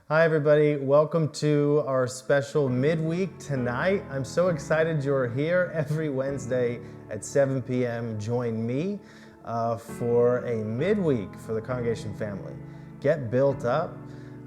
Hi, everybody. Welcome to our special midweek tonight. I'm so excited you're here every Wednesday at 7 p.m. Join me for a midweek for the Congregation.Family. Get built up,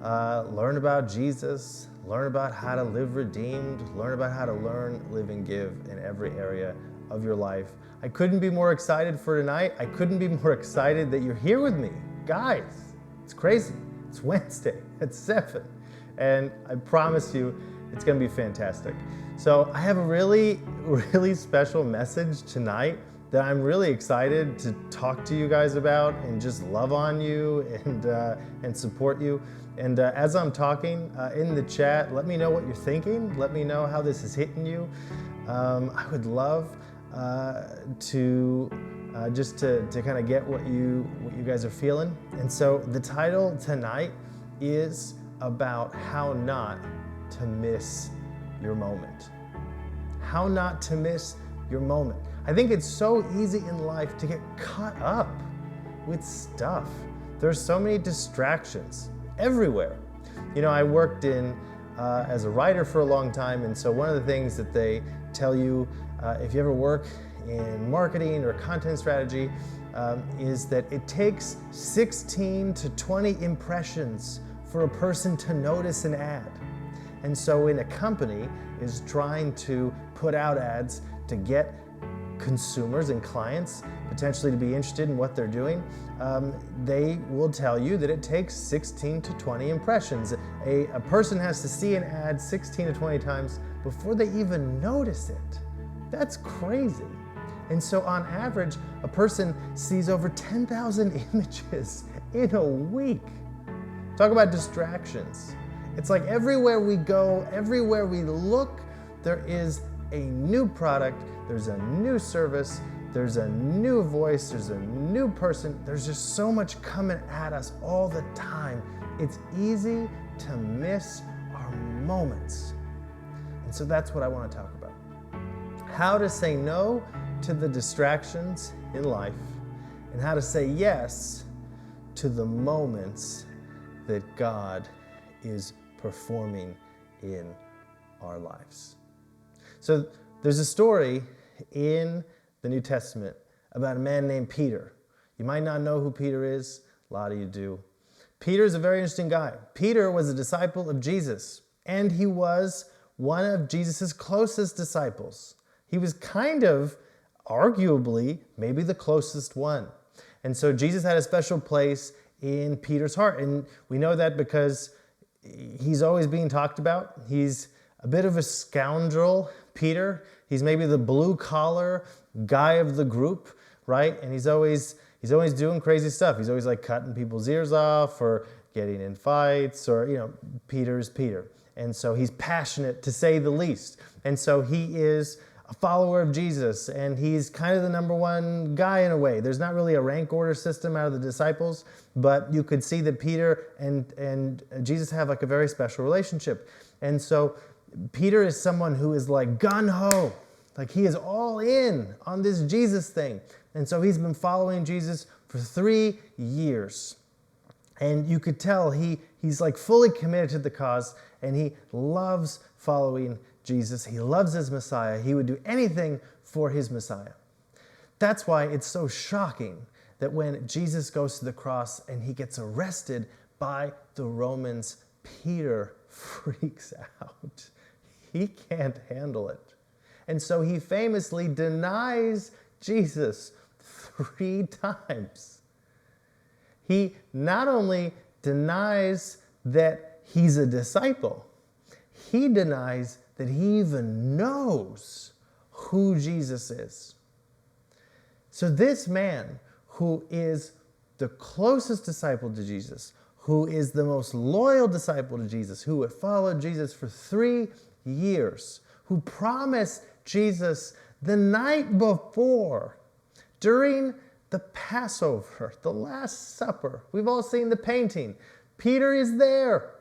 learn about Jesus, learn about how to live redeemed, learn about how to learn, live, and give in every area of your life. I couldn't be more excited for tonight. I couldn't be more excited that you're here with me. Guys, it's crazy. It's Wednesday at 7, and I promise you it's going to be fantastic. So I have a really special message tonight that I'm really excited to talk to you guys about and just love on you and support you. And as I'm talking in the chat, let me know what you're thinking. Let me know how this is hitting you. I would love to kind of get what you guys are feeling. And so the title tonight is about how not to miss your moment. How not to miss your moment. I think it's so easy in life to get caught up with stuff. There's so many distractions everywhere. You know, I worked as a writer for a long time, and so one of the things that they tell you if you ever work in marketing or content strategy is that it takes 16 to 20 impressions for a person to notice an ad. And so when a company is trying to put out ads to get consumers and clients potentially to be interested in what they're doing, they will tell you that it takes 16 to 20 impressions. A person has to see an ad 16 to 20 times before they even notice it. That's crazy. And so on average, a person sees over 10,000 images in a week. Talk about distractions. It's like everywhere we go, everywhere we look, there is a new product, there's a new service, there's a new voice, there's a new person. There's just so much coming at us all the time. It's easy to miss our moments. And so that's what I want to talk about. How to say no to the distractions in life, and how to say yes to the moments that God is performing in our lives. So there's a story in the New Testament about a man named Peter. You might not know who Peter is. A lot of you do. Peter is a very interesting guy. Peter was a disciple of Jesus, and he was one of Jesus's closest disciples. He was kind of, arguably, maybe the closest one. And so Jesus had a special place in Peter's heart. And we know that because he's always being talked about. He's a bit of a scoundrel, Peter. He's maybe the blue-collar guy of the group, right? And he's always doing crazy stuff. He's always like cutting people's ears off or getting in fights, or, Peter's Peter. And so he's passionate, to say the least. And so he is a follower of Jesus, and he's kind of the number one guy in a way. There's not really a rank order system out of the disciples, but you could see that Peter and Jesus have like a very special relationship. And so Peter is someone who is like gung-ho, like he is all in on this Jesus thing. And so he's been following Jesus for 3 years. And you could tell he's like fully committed to the cause, and he loves following Jesus. He loves his Messiah. He would do anything for his Messiah. That's why it's so shocking that when Jesus goes to the cross and he gets arrested by the Romans, Peter freaks out. He can't handle it. And so he famously denies Jesus 3 times. He not only denies that he's a disciple, he denies that he even knows who Jesus is. So this man, who is the closest disciple to Jesus, who is the most loyal disciple to Jesus, who had followed Jesus for 3 years, who promised Jesus the night before, during the Passover, the Last Supper. We've all seen the painting. Peter is there.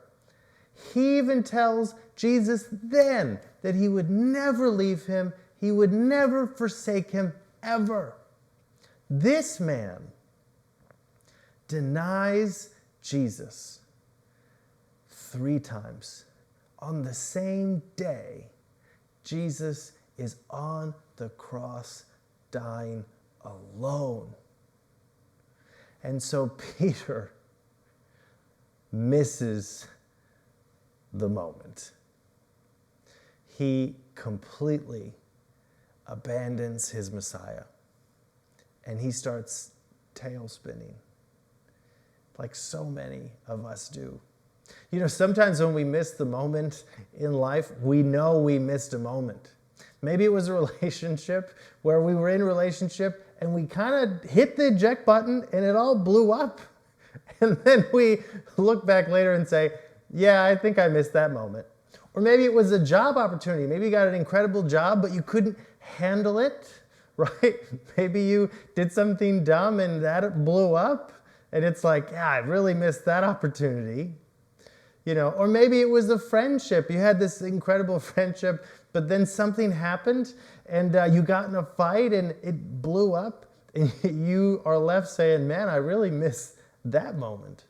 He even tells Jesus then that he would never leave him, he would never forsake him, ever. This man denies Jesus 3 times. On the same day, Jesus is on the cross dying alone. And so Peter misses the moment. He completely abandons his Messiah, and he starts tail spinning, like so many of us do. You know, sometimes when we miss the moment in life, we know we missed a moment. Maybe it was a relationship where we were in a relationship and we kind of hit the eject button and it all blew up. And then we look back later and say, yeah, I think I missed that moment. Or maybe it was a job opportunity. Maybe you got an incredible job, but you couldn't handle it, right? Maybe you did something dumb and that blew up. And it's like, yeah, I really missed that opportunity. You know, or maybe it was a friendship. You had this incredible friendship, but then something happened and you got in a fight and it blew up. And you are left saying, man, I really miss that moment.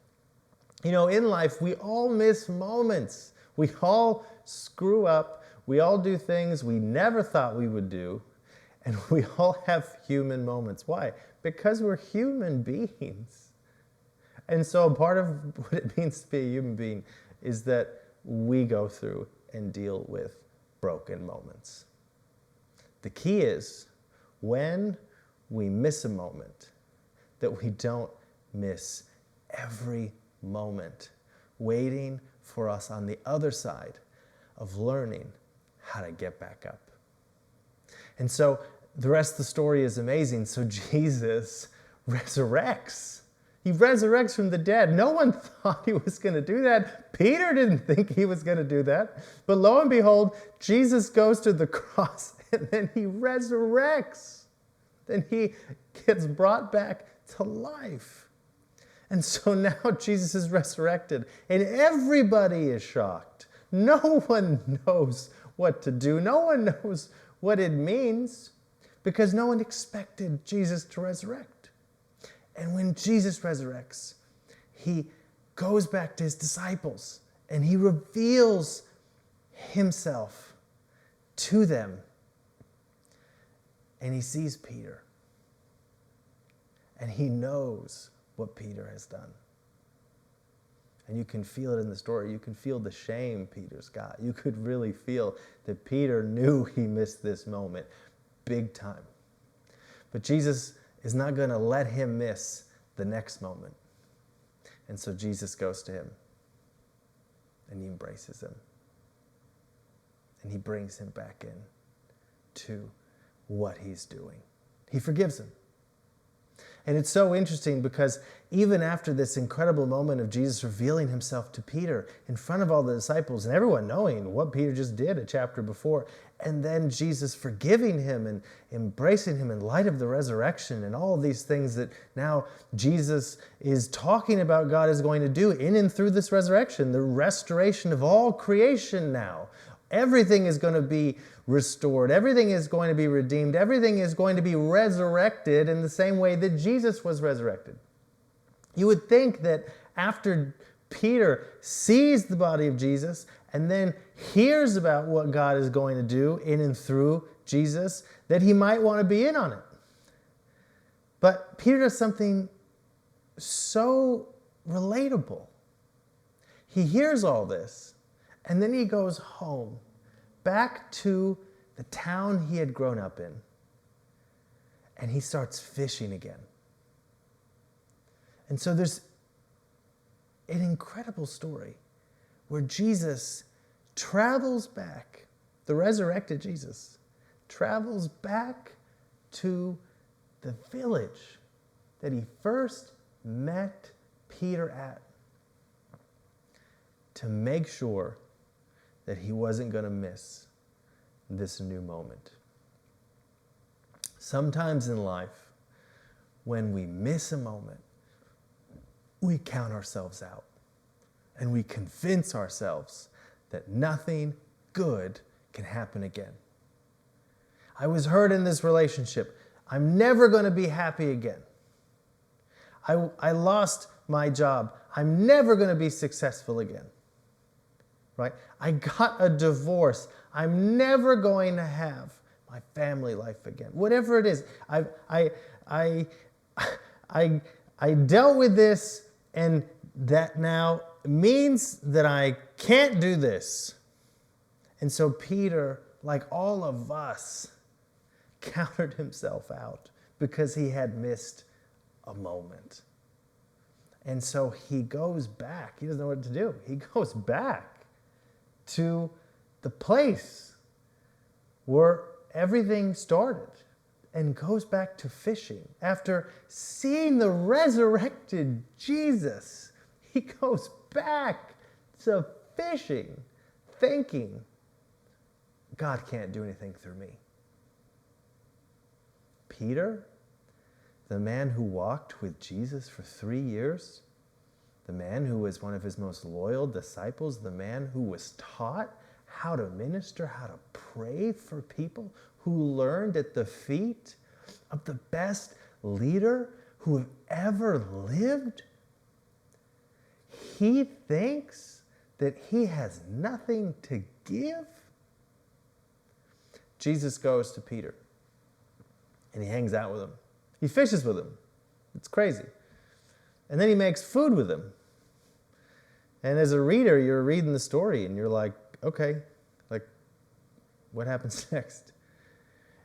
You know, in life, we all miss moments. We all screw up. We all do things we never thought we would do. And we all have human moments. Why? Because we're human beings. And so part of what it means to be a human being is that we go through and deal with broken moments. The key is when we miss a moment, that we don't miss every moment waiting for us on the other side of learning how to get back up. And so the rest of the story is amazing. So Jesus resurrects. He resurrects from the dead. No one thought he was going to do that. Peter didn't think he was going to do that. But lo and behold, Jesus goes to the cross and then he resurrects. Then he gets brought back to life. And so now Jesus is resurrected and everybody is shocked. No one knows what to do. No one knows what it means because no one expected Jesus to resurrect. And when Jesus resurrects, he goes back to his disciples and he reveals himself to them. And he sees Peter. And he knows what Peter has done. And you can feel it in the story. You can feel the shame Peter's got. You could really feel that Peter knew he missed this moment big time. But Jesus is not going to let him miss the next moment. And so Jesus goes to him and he embraces him. And he brings him back in to what he's doing. He forgives him. And it's so interesting because even after this incredible moment of Jesus revealing himself to Peter in front of all the disciples and everyone knowing what Peter just did a chapter before, and then Jesus forgiving him and embracing him in light of the resurrection and all of these things that now Jesus is talking about God is going to do in and through this resurrection, the restoration of all creation now. Everything is going to be restored. Everything is going to be redeemed. Everything is going to be resurrected in the same way that Jesus was resurrected. You would think that after Peter sees the body of Jesus and then hears about what God is going to do in and through Jesus, that he might want to be in on it. But Peter does something so relatable. He hears all this, and then he goes home, back to the town he had grown up in, and he starts fishing again. And so there's an incredible story where Jesus travels back, the resurrected Jesus, travels back to the village that he first met Peter at to make sure that he wasn't going to miss this new moment. Sometimes in life, when we miss a moment, we count ourselves out and we convince ourselves that nothing good can happen again. I was hurt in this relationship. I'm never going to be happy again. I lost my job. I'm never going to be successful again. right? I got a divorce. I'm never going to have my family life again. Whatever it is, I dealt with this, and that now means that I can't do this. And so Peter, like all of us, counted himself out because he had missed a moment. And so he goes back. He doesn't know what to do. He goes back to the place where everything started and goes back to fishing. After seeing the resurrected Jesus, he goes back to fishing, thinking, God can't do anything through me. Peter, the man who walked with Jesus for 3 years, the man who was one of his most loyal disciples, the man who was taught how to minister, how to pray for people, who learned at the feet of the best leader who have ever lived, he thinks that he has nothing to give. Jesus goes to Peter and he hangs out with him. He fishes with him. It's crazy. And then he makes food with him. And as a reader, you're reading the story and you're like, okay, like, what happens next?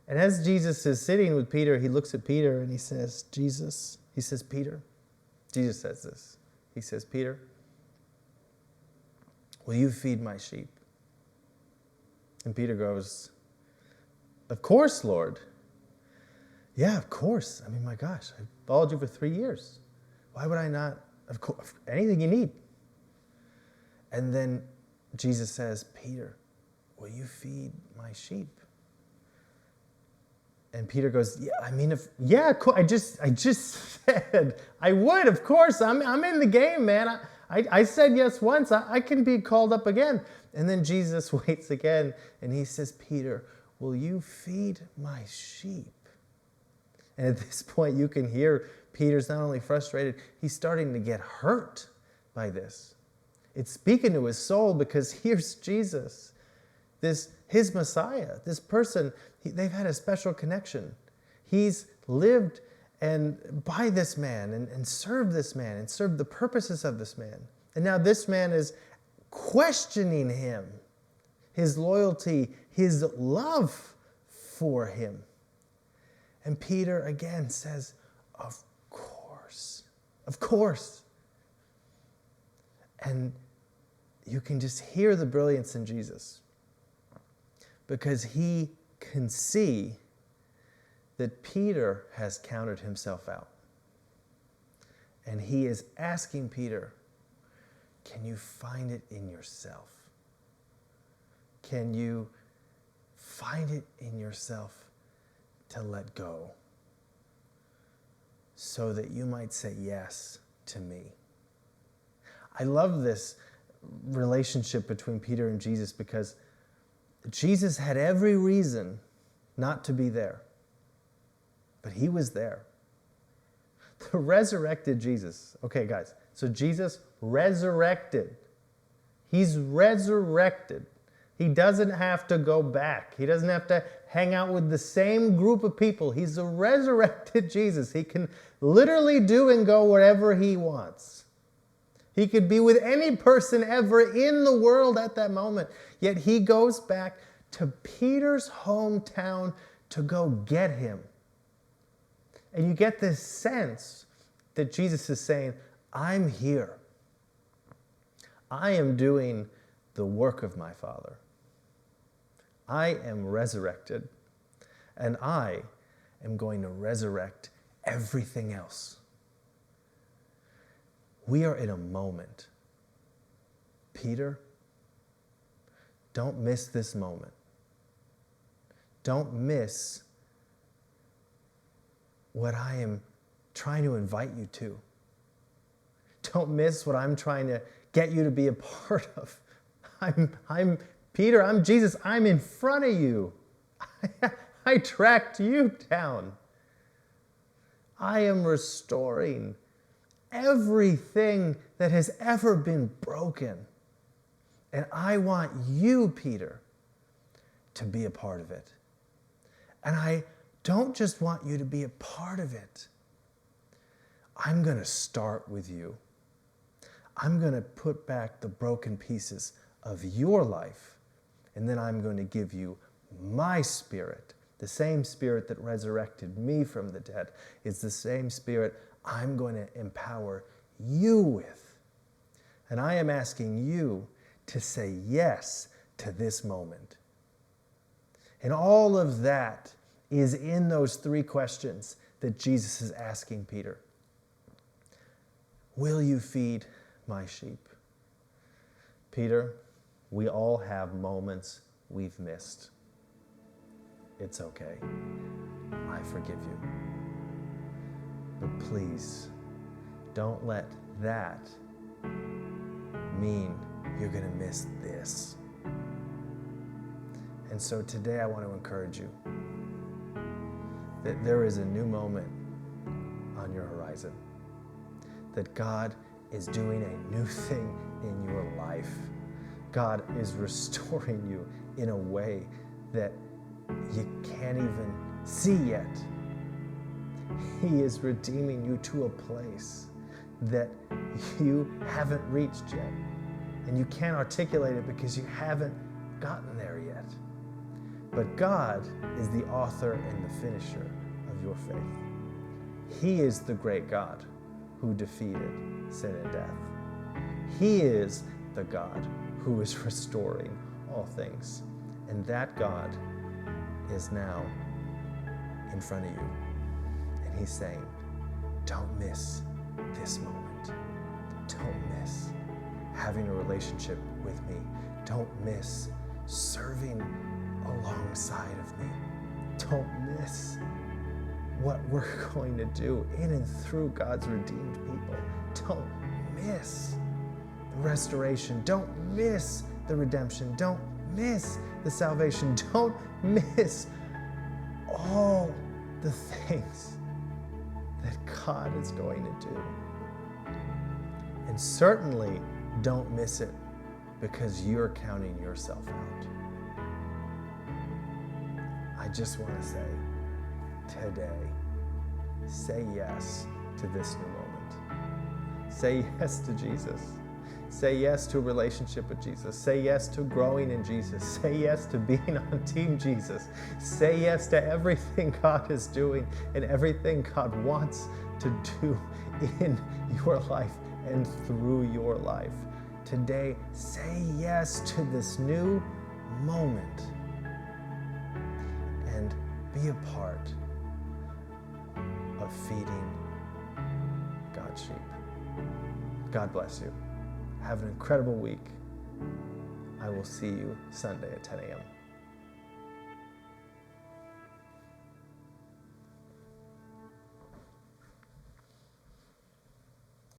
And as Jesus is sitting with Peter, he looks at Peter and he says, Peter, Jesus says this. He says, Peter, will you feed my sheep? And Peter goes, of course, Lord. Yeah, of course. I mean, my gosh, I followed you for 3 years. Why would I not? Of course, anything you need. And then Jesus says, Peter, will you feed my sheep? And Peter goes, I just said I would, of course. I'm in the game, man. I said yes once. I can be called up again. And then Jesus waits again, and he says, Peter, will you feed my sheep? And at this point, you can hear Peter's not only frustrated, he's starting to get hurt by this. It's speaking to his soul because here's Jesus, his Messiah, this person, they've had a special connection. He's lived by this man and served this man and served the purposes of this man. And now this man is questioning him, his loyalty, his love for him. And Peter again says, of course. And you can just hear the brilliance in Jesus because he can see that Peter has counted himself out. And he is asking Peter, can you find it in yourself? Can you find it in yourself to let go so that you might say yes to me? I love this relationship between Peter and Jesus because Jesus had every reason not to be there, but he was there. The resurrected Jesus. Okay, guys, so Jesus resurrected. He's resurrected. He doesn't have to go back. He doesn't have to hang out with the same group of people. He's a resurrected Jesus. He can literally do and go wherever he wants. He could be with any person ever in the world at that moment. Yet he goes back to Peter's hometown to go get him. And you get this sense that Jesus is saying, I'm here. I am doing the work of my Father. I am resurrected, and I am going to resurrect everything else. We are in a moment. Peter, don't miss this moment. Don't miss what I am trying to invite you to. Don't miss what I'm trying to get you to be a part of. I'm Peter, I'm Jesus. I'm in front of you. I tracked you down. I am restoring everything that has ever been broken. And I want you, Peter, to be a part of it. And I don't just want you to be a part of it. I'm going to start with you. I'm going to put back the broken pieces of your life, and then I'm going to give you my Spirit. The same Spirit that resurrected me from the dead is the same Spirit I'm going to empower you with. And I am asking you to say yes to this moment. And all of that is in those 3 questions that Jesus is asking Peter. Will you feed my sheep? Peter, we all have moments we've missed. It's okay. I forgive you. But please, don't let that mean you're going to miss this. And so today I want to encourage you that there is a new moment on your horizon, that God is doing a new thing in your life. God is restoring you in a way that you can't even see yet. He is redeeming you to a place that you haven't reached yet. And you can't articulate it because you haven't gotten there yet. But God is the author and the finisher of your faith. He is the great God who defeated sin and death. He is the God who is restoring all things. And that God is now in front of you. And he's saying, don't miss this moment. Don't miss having a relationship with me. Don't miss serving alongside of me. Don't miss what we're going to do in and through God's redeemed people. Don't miss the restoration. Don't miss the redemption. Don't miss the salvation. Don't miss all the things that God is going to do. And certainly don't miss it because you're counting yourself out. I just want to say, today, say yes to this new moment. Say yes to Jesus. Say yes to a relationship with Jesus. Say yes to growing in Jesus. Say yes to being on Team Jesus. Say yes to everything God is doing and everything God wants to do in your life and through your life. Today, say yes to this new moment and be a part of feeding God's sheep. God bless you. Have an incredible week. I will see you Sunday at 10 a.m.